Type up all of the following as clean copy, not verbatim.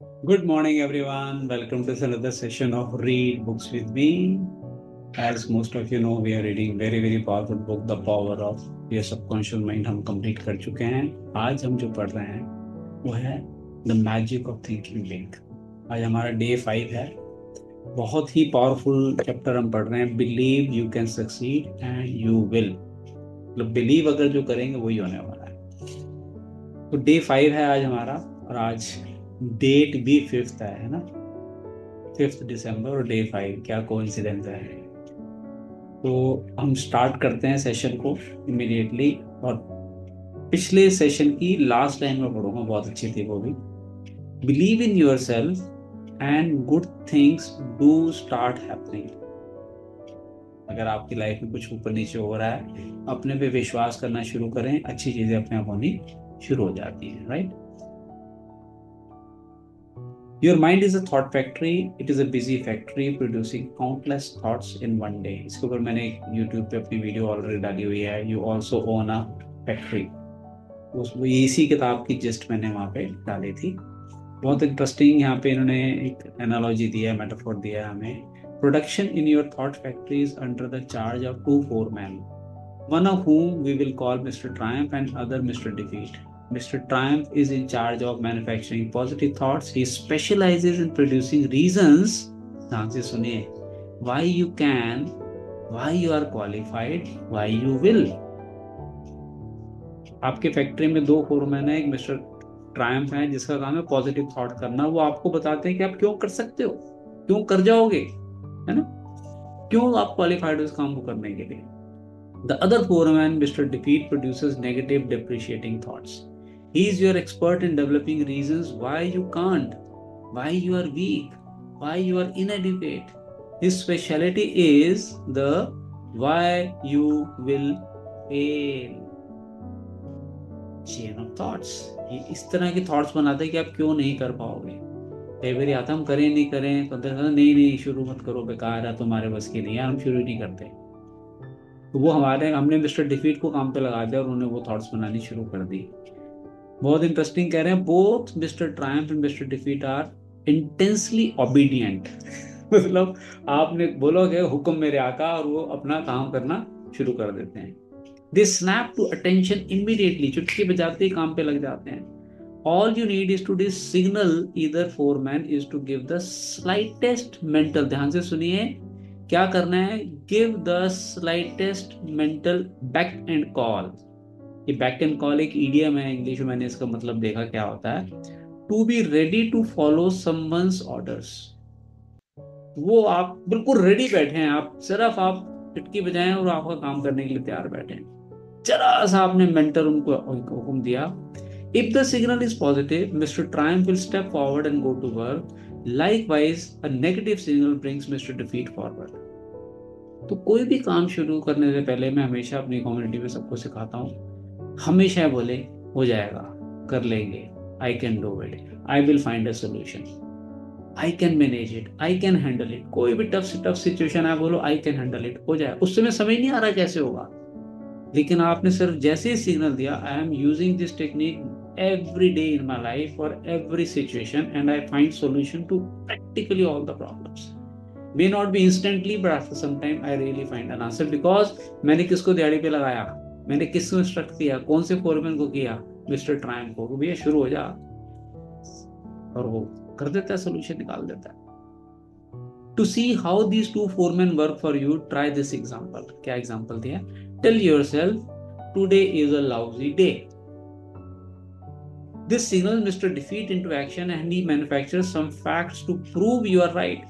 Good morning, everyone. Welcome to another session of Read Books with me. As most of you know, we are reading very powerful book, The Power of Your Subconscious Mind. हम complete कर चुके हैं. आज हम जो पढ़ रहे हैं वो है the magic of thinking big. आज हमारा डे 5 है. बहुत ही पावरफुल चैप्टर हम पढ़ रहे हैं. Believe you can succeed and you will. मतलब बिलीव अगर जो करेंगे वही होने वाला है. तो डे 5 है आज हमारा. और आज डेट भी 5th है ना. 5 दिसंबर और डे 5. क्या कोइंसिडेंस है. तो हम स्टार्ट करते हैं सेशन को इमीडिएटली. और पिछले सेशन की लास्ट लाइन में पढ़ूंगा, बहुत अच्छी थी वो भी. Believe in your self and good things do start happening. अगर आपकी लाइफ में कुछ ऊपर नीचे हो रहा है, अपने पे विश्वास करना शुरू करें, अच्छी चीजें अपने आप होनी शुरू हो जाती हैं. Right. Your mind is a thought factory. It is a busy factory producing countless thoughts in one day. इसके ऊपर मैंने YouTube पे अपनी वीडियो ऑलरेडी डाली हुई है. You also own a factory. वो इसी किताब की जस्ट मैंने वहाँ पे डाली थी. बहुत इंटरेस्टिंग यहाँ पे इन्होंने एक एनालॉजी दिया है, मेटाफोर दिया है हमें. Production in your thought factory is under the charge of 2 foremen, one of whom we will call Mr. Triumph and other Mr. Defeat. Mr. Triumph is in charge of manufacturing positive thoughts. He specializes in producing reasons. ध्यान से सुनिए. Why you can, why you are qualified, why you will. आपके factory में 2 foreman है. एक mister Triumph है जिसका काम है पॉजिटिव थॉट करना. वो आपको बताते हैं कि आप क्यों कर सकते हो, क्यों कर जाओगे, है ना, क्यों आप क्वालिफाइड हो इस काम को करने के लिए. The other foreman, Mr. Defeat, produces negative, depreciating thoughts. He is your expert in developing reasons why you can't, why you are weak, why you are inadequate. His specialty is the why you will fail chain of thoughts. ये इस तरह की thoughts बनाते हैं कि आप क्यों नहीं कर पाओगे. कई बार आता हम करें नहीं करें तो नहीं शुरू मत करो, बेकार है, तुम्हारे बस की नहीं है, हम शुरू ही नहीं करते. तो वो हमने मिस्टर डिफीट को काम पे लगा दिया और उन्होंने वो थॉट्स बनानी शुरू कर दी. बहुत इंटरेस्टिंग कह रहे हैं. Both mister Triumph and mister Defeat are intensely obedient. मतलब आपने बोलोगे हुक्म मेरे आका और वो अपना काम करना शुरू कर देते हैं. दे स्नैप टू अटेंशन इमीडिएटली. चुटकी बजाते ही काम पे लग जाते हैं. All you need is to signal either foreman is to give the slightest mental, ध्यान से सुनिए क्या करना है. Give the slightest mental beck and call. ये बैक एंड कॉल एक ईडियम है इंग्लिश में. मैंने इसका मतलब देखा क्या होता है. To be ready to follow someone's orders. वो आप बिल्कुल रेडी बैठे हैं, आप सिर्फ आप चुटकी बजाएं और आपका काम करने के लिए तैयार बैठे हैं. जरा सा आपने मेंटर उनको हुक्म दिया. If the signal is positive, Mr. Triumph will step forward and go to work. Likewise, a negative signal brings Mr. Defeat forward. तो कोई भी काम शुरू करने से पहले मैं हमेशा अपनी कम्युनिटी में सबको सिखाता हूँ, हमेशा बोले हो जाएगा, कर लेंगे, I can do it, I will find a solution, I can manage it, I can handle it. कोई भी टफ सिचुएशन है बोलो आई कैन हैंडल इट, हो जाए. उस समय समझ नहीं आ रहा कैसे होगा, लेकिन आपने सिर्फ जैसे ही सिग्नल दिया, I am using this technique every day in my life for every situation and I find solution to practically all the problems. May not be instantly but after some time I really find an answer because मैंने किसको दिहाड़ी पे लगाया, मैंने किसको instruct किया, कौन से फोरमैन को किया, मिस्टर ट्रायम्फ को. भैया शुरू हो जा, और वो कर देता है, सोल्यूशन निकाल देता है. To see how these 2 foremen work for you, try this example. क्या एग्जाम्पल दिया. Tell yourself today is a lousy day. This signals Mr. Defeat into action and he manufactures some facts to prove you are right.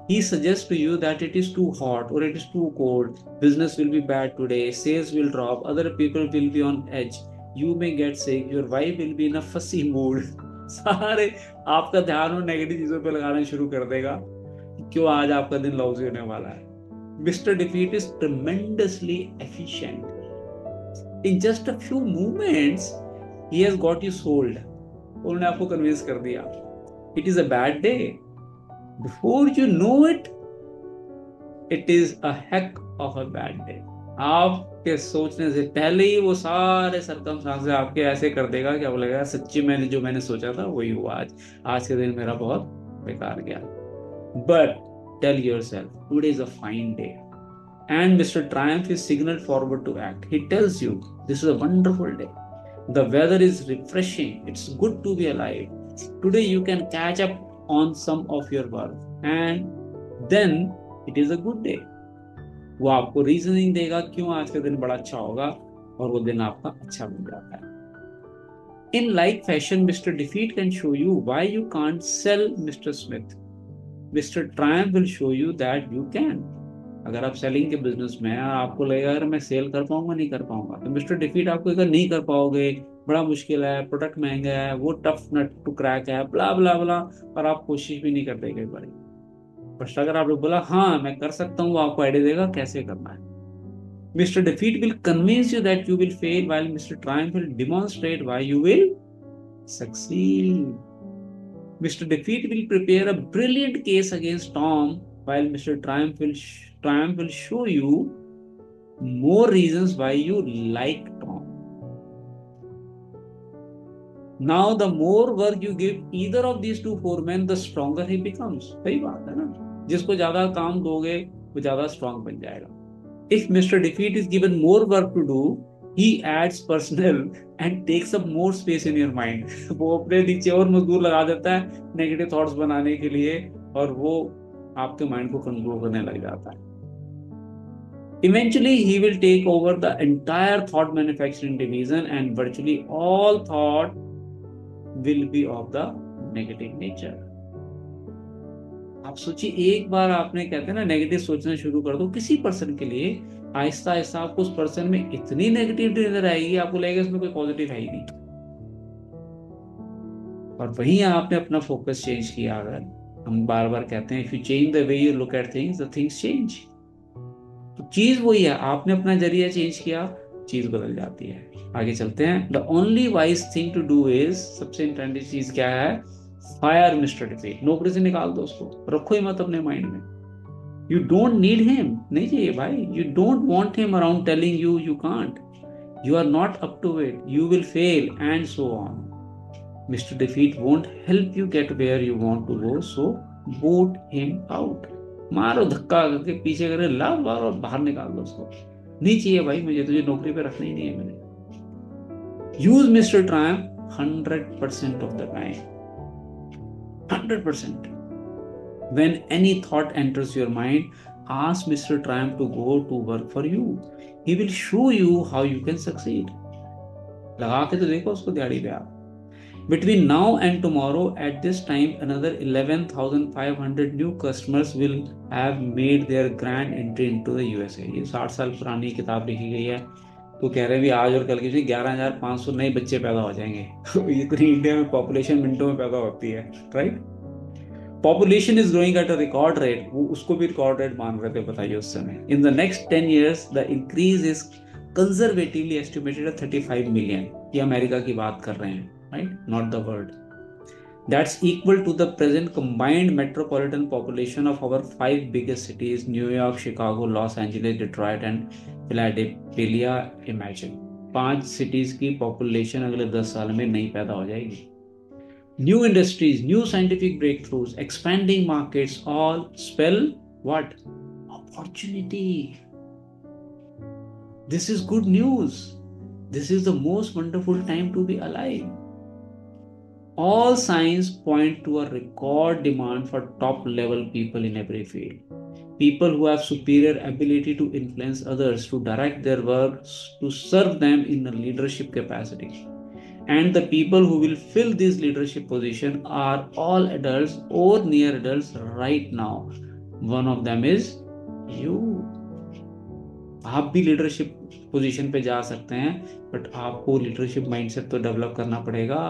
He suggests to you that it is too hot or it is too cold, business will be bad today, sales will drop, other people will be on edge, you may get sick, your wife will be in a fussy mood. सारे आपका ध्यान वो negative चीजों पे लगाना शुरू कर देगा. क्यों आज आपका दिन लॉसी होने वाला है. Mister defeat is tremendously efficient. In just a few moments he has got you sold. उन्होंने आपको कन्विंस कर दिया. It is a bad day. Before you know it, it is a heck of a bad day. आप आपके सोचने से पहले ही वो सारे सरकमस्टांसेस आपके ऐसे कर देगा कि आपको लगेगा सच्ची मैंने सोचा था वही हुआ। आज के दिन मेरा बहुत बेकार गया। But tell yourself today is a fine day and Mr. Triumph is signaled forward to act. He tells you this is a wonderful day. The weather is refreshing. It's good to be alive. Today you can catch up on some of your work and then it is a good day. वो आपको reasoning देगा क्यों आज का दिन बड़ा अच्छा होगा और वो दिन आपका अच्छा बन जाता है. In like fashion, Mr. Defeat can show you why you can't sell Mr. Smith. Mr. Triumph will show you that you can. अगर आप सेलिंग के बिजनेस में हैं और आपको लगेगा अगर मैं सेल कर पाऊंगा नहीं कर पाऊंगा, तो मिस्टर डिफीट आपको अगर नहीं कर पाओगे, बड़ा मुश्किल है, प्रोडक्ट महंगा है, वो टफ नट टू क्रैक है, ब्ला ब्ला ब्ला, और आप कोशिश भी नहीं करते कई बार. बट अगर आपने बोला हाँ मैं कर सकता हूँ, वो आपको आइडिया देगा कैसे करना है. Mister defeat will convince you that you will fail while mister Triumph will demonstrate why you will succeed. Mr. Defeat will prepare a brilliant case against Tom, while Mr. Triumph will show you more reasons why you like Tom. Now, the more work you give either of these two foremen, the stronger he becomes. सही बात है ना? जिसको ज्यादा काम दोगे, वो ज्यादा strong बन जाएगा. If Mr. Defeat is given more work to do, he adds personnel and takes up more space in your mind. वो अपने नीचे और मजदूर लगा देता है नेगेटिव थॉट्स बनाने के लिए, और वो आपके माइंड को कंट्रोल करने लग जाता है. Eventually, he will take over the entire thought manufacturing division and virtually all thought will be of the negative nature. आप सोचिए, एक बार आपने कहते हैं ना नेगेटिव सोचना शुरू कर दो किसी पर्सन के लिए, आहिस्ता आहिस्ता आपको उस पर्सन में इतनी नेगेटिविटी नजर आएगी, आपको लगेगा इसमें कोई पॉजिटिव है ही नहीं. और वहीं आपने अपना फोकस चेंज किया. अगर हम बार बार कहते हैं if you change the way you look at things, the things change. तो चीज वही है, आपने अपना जरिया चेंज किया, चीज बदल जाती है. आगे चलते हैं. The only wise thing to do is, सबसे इंपॉर्टेंट चीज क्या है? Fire mister Defeat. नौकरी से निकाल दो उसको, रखो ही मत अपने माइंड में. You don't need him. नहीं चाहिए भाई. You don't want him around telling you you can't. You are not up to it. You will fail and so on. Mr. Defeat won't help you get where you want to go, so boot him out. मारो धक्का करके पीछे करे, लाभ बार और बाहर निकाल दो उसको. नहीं चाहिए भाई मुझे, तुझे नौकरी पे रखना ही नहीं है मैंने. Use Mr. Triumph 100% of the time. 100%. When any thought enters your mind, ask Mr. Triumph to go to work for you. He will show you how you can succeed. लगा के तो देखो उसको दिहाड़ी पे आप. Between now and tomorrow at this time, another 11,500 new customers will have made their grand entry into the USA. ये 60 साल पुरानी किताब लिखी गई है. तो कह रहे हैं भी आज और कल के 11,500 नए बच्चे पैदा हो जाएंगे. इतनी इंडिया में पॉपुलेशन मिनटों में पैदा होती है, right? Population is growing at a record rate. वो उसको भी रिकॉर्ड रेट मान रहे थे, बताइए उस समय. In the next 10 years, the increase is conservatively estimated at 35 million. ये अमेरिका की बात कर रहे हैं, right? Not the world. That's equal to the present combined metropolitan population of our 5 biggest cities: New York, Chicago, Los Angeles, Detroit, and Philadelphia. Imagine 5 cities की population अगले 10 साल में नहीं पैदा हो जाएगी. New industries, new scientific breakthroughs, expanding markets all spell what? Opportunity. This is good news. This is the most wonderful time to be alive. All signs point to a record demand for top level people in every field. People who have superior ability to influence others, to direct their work, to serve them in a leadership capacity. And the people who will fill this leadership position are all adults or near adults right now. One of them is you. आप भी leadership position पे जा सकते हैं, but आपको leadership mindset तो develop करना पड़ेगा.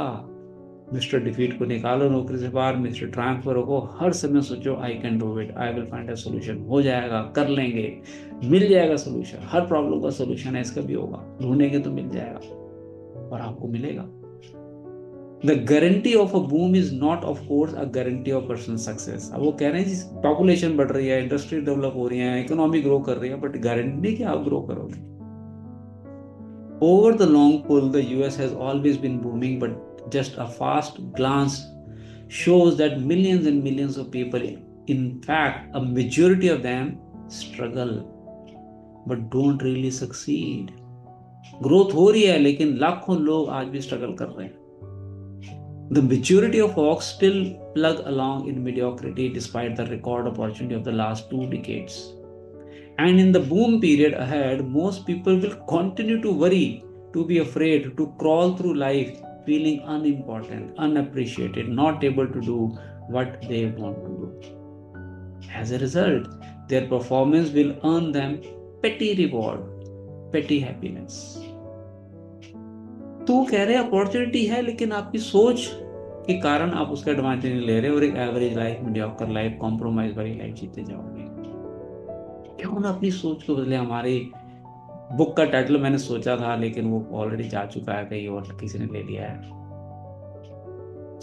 मिस्टर डिफीट को निकालो नौकरी से बाहर, मिस्टर ट्रायम्फ को रखो. हर समय सोचो I can do it, I will find a solution. हो जाएगा, कर लेंगे, मिल जाएगा सोल्यूशन. हर प्रॉब्लम का सोल्यूशन है, इसका भी होगा. ढूंढेंगे तो मिल जाएगा और आपको मिलेगा. The guarantee of a boom is not of course a guarantee of personal success. अब वो कह रहे हैं जी पॉपुलेशन बढ़ रही है, इंडस्ट्री डेवलप हो रही है, इकोनॉमी ग्रो कर रही है, बट गारंटी नहीं कि आप ग्रो करोगे. Over the long pull, the US has always been booming, but just a fast glance shows that millions and millions of people, in fact, a majority of them, struggle but don't really succeed. Growth हो रही है लेकिन लाखों लोग आज भी struggle कर रहे हैं. The majority of folks still plug along in mediocrity despite the record opportunity of the last 2 decades. And in the boom period ahead, most people will continue to worry, to be afraid, to crawl through life feeling unimportant, unappreciated, not able to do what they want to do. As a result, their performance will earn them petty reward, petty happiness. तो कह रहे opportunity है लेकिन आपकी सोच के कारण आप उसका एडवांटेज नहीं ले रहे और एक average life, mediocre life, compromise वाली लाइफ जीते जाओगे. क्यों ना अपनी सोच को बदले. हमारी बुक का टाइटल मैंने सोचा था लेकिन वो ऑलरेडी जा चुका है, कहीं और किसी ने ले लिया है.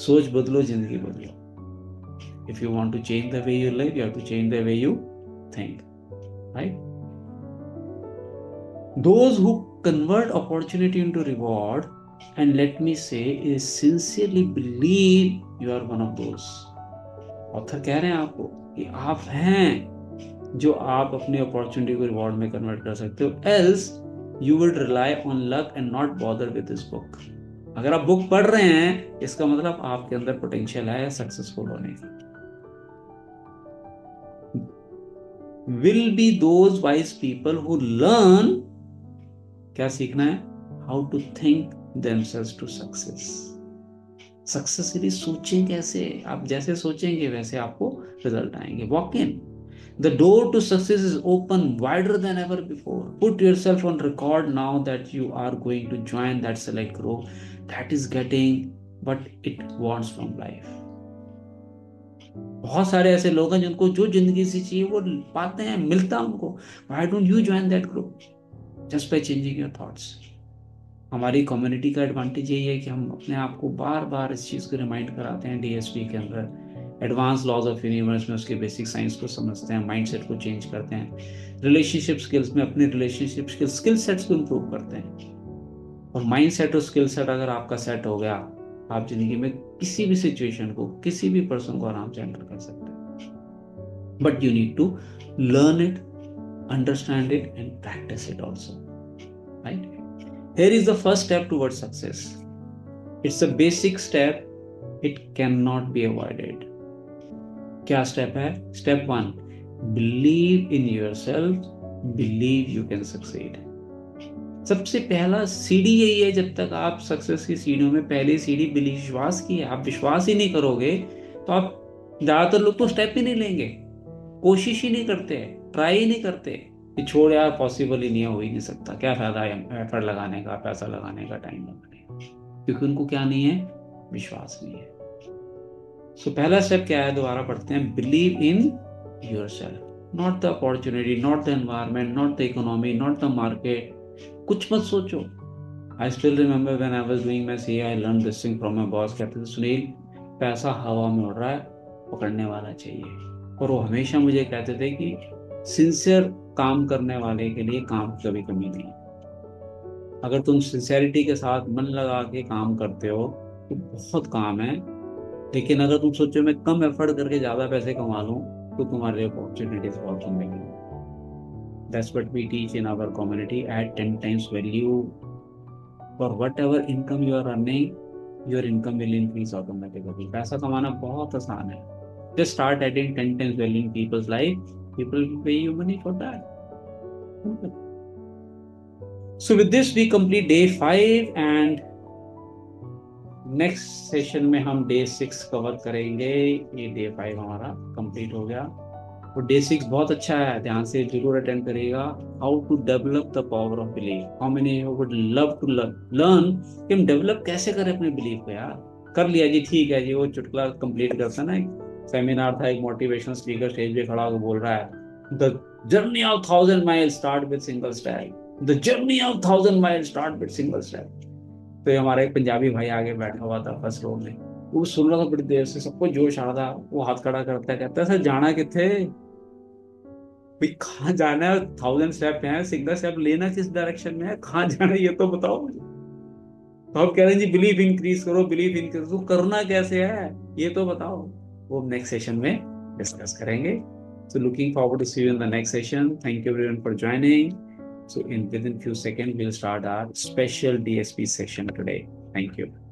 सोच बदलो, जिंदगी बदलो. If you want to change the way you live, you have to change the way you think, right? Those who convert opportunity into reward, and let me say, is sincerely believe you are one of those. Author कह रहे हैं आपको कि आप हैं जो आप अपने अपॉर्चुनिटी को रिवॉर्ड में कन्वर्ट कर सकते हो. Else you will rely on luck and not bother with this book. अगर आप बुक पढ़ रहे हैं इसका मतलब आपके अंदर पोटेंशियल है सक्सेसफुल होने का. will be those wise people who learn, क्या सीखना है, how to think themselves to success. Success के लिए सोचें कैसे. आप जैसे सोचेंगे वैसे आपको रिजल्ट आएंगे. Walk in. The door to success is open wider than ever before. Put yourself on record now that you are going to join that select group that is getting what it wants from life. बहुत सारे ऐसे लोग हैं जिनको जो जिंदगी से चाहिए वो पाते हैं, मिलता है उनको. Why don't you join that group? Just by changing your thoughts. हमारी कम्युनिटी का एडवांटेज यही है कि हम अपने आप को बार बार इस चीज़ को रिमाइंड कराते हैं. डीएसपी के अंदर एडवांस लॉज ऑफ यूनिवर्स में उसके बेसिक साइंस को समझते हैं, माइंडसेट को चेंज करते हैं. रिलेशनशिप स्किल्स में अपने रिलेशनशिप स्किल सेट्स को इम्प्रूव करते हैं. और माइंड सेट और स्किल सेट अगर आपका सेट हो गया, आप जिंदगी में किसी भी सिचुएशन को, किसी भी पर्सन को आराम से हैंडल कर सकते हैं. But you need to learn it, understand it and practice it also. Right. Here is the first step towards success. It's a basic step. It cannot be avoided. क्या स्टेप है? Step 1. Believe in yourself. Believe you can succeed. सबसे पहला सीढ़ी यही है. जब तक आप सक्सेस की सीढ़ियों में पहली सीढ़ी विश्वास की है, आप विश्वास ही नहीं करोगे तो आप, ज्यादातर लोग तो स्टेप ही नहीं लेंगे, कोशिश ही नहीं करते, ट्राई ही नहीं करते कि छोड़ यार, पॉसिबल ही नहीं है, हो ही नहीं सकता, क्या फायदा है एफर्ट लगाने का, पैसा लगाने का, टाइम लगाने का. क्योंकि उनको क्या नहीं है, विश्वास नहीं है. सो पहला स्टेप क्या है, दोबारा पढ़ते हैं. Believe in yourself. Not the opportunity, not the environment, not the economy, not the market. कुछ मत सोचो. I still remember when I was doing my CA, I learn this thing from my boss. कहते थे, सुनील, पैसा हवा में उड़ रहा है, पकड़ने वाला चाहिए. और वो हमेशा मुझे कहते थे कि सिंसियर काम करने वाले के लिए काम की कभी कमी नहीं. अगर तुम सिंसियरिटी के साथ मन लगा के काम करते हो तो बहुत काम है. लेकिन अगर तुम सोचो मैं कम एफर्ट करके ज्यादा पैसे कमा लूं तो तुम्हारे लिए अपॉर्चुनिटीज बहुत कम मिलेंगी. That's what we teach in our community. Add 10 times value for whatever income you are earning. Your income will increase automatically. पैसा कमाना बहुत आसान है. Just start adding 10 times value in people's life. People will pay you money for that. So with this we complete day 5 and next session में हम day 6 cover करेंगे. ये day 5 हमारा complete हो गया. और day 6 बहुत अच्छा है, ध्यान से जरूर अटेंड करिएगा. How to develop the power of belief. How many of you would love to learn कि हम डेवलप कैसे करें अपने बिलीफ को. यार कर लिया जी, ठीक है जी, वो चुटकुला कंप्लीट करता है ना. एक सेमिनार था, एक मोटिवेशनल स्पीकर स्टेज पे खड़ा होकर बोल रहा है, the journey of 1000 miles start with single step. The journey of 1000 miles start with single step. तो हमारा एक पंजाबी भाई आगे बैठा हुआ था फर्स्ट रो में, वो सुन रहा था बड़ी देर से, सबको जोश आ रहा था. वो हाथ खड़ा करता है, कहता है, सर जाना किथे, भाई कहाँ जाना है, 1000 स्टेप है, सिंगल स्टेप लेना किस डायरेक्शन में है, कहाँ जाना है ये तो बताओ मुझे। तो आप कह रहे हैं जी बिलीफ इंक्रीज करो, बिलीफ इंक्रीज, तो करना कैसे है ये तो बताओ। वो नेक्स्ट सेशन में डिस्कस करेंगे। So looking forward to see you in the next session. Thank you everyone for joining. So in within few seconds we'll start our special DSP session today. Thank you.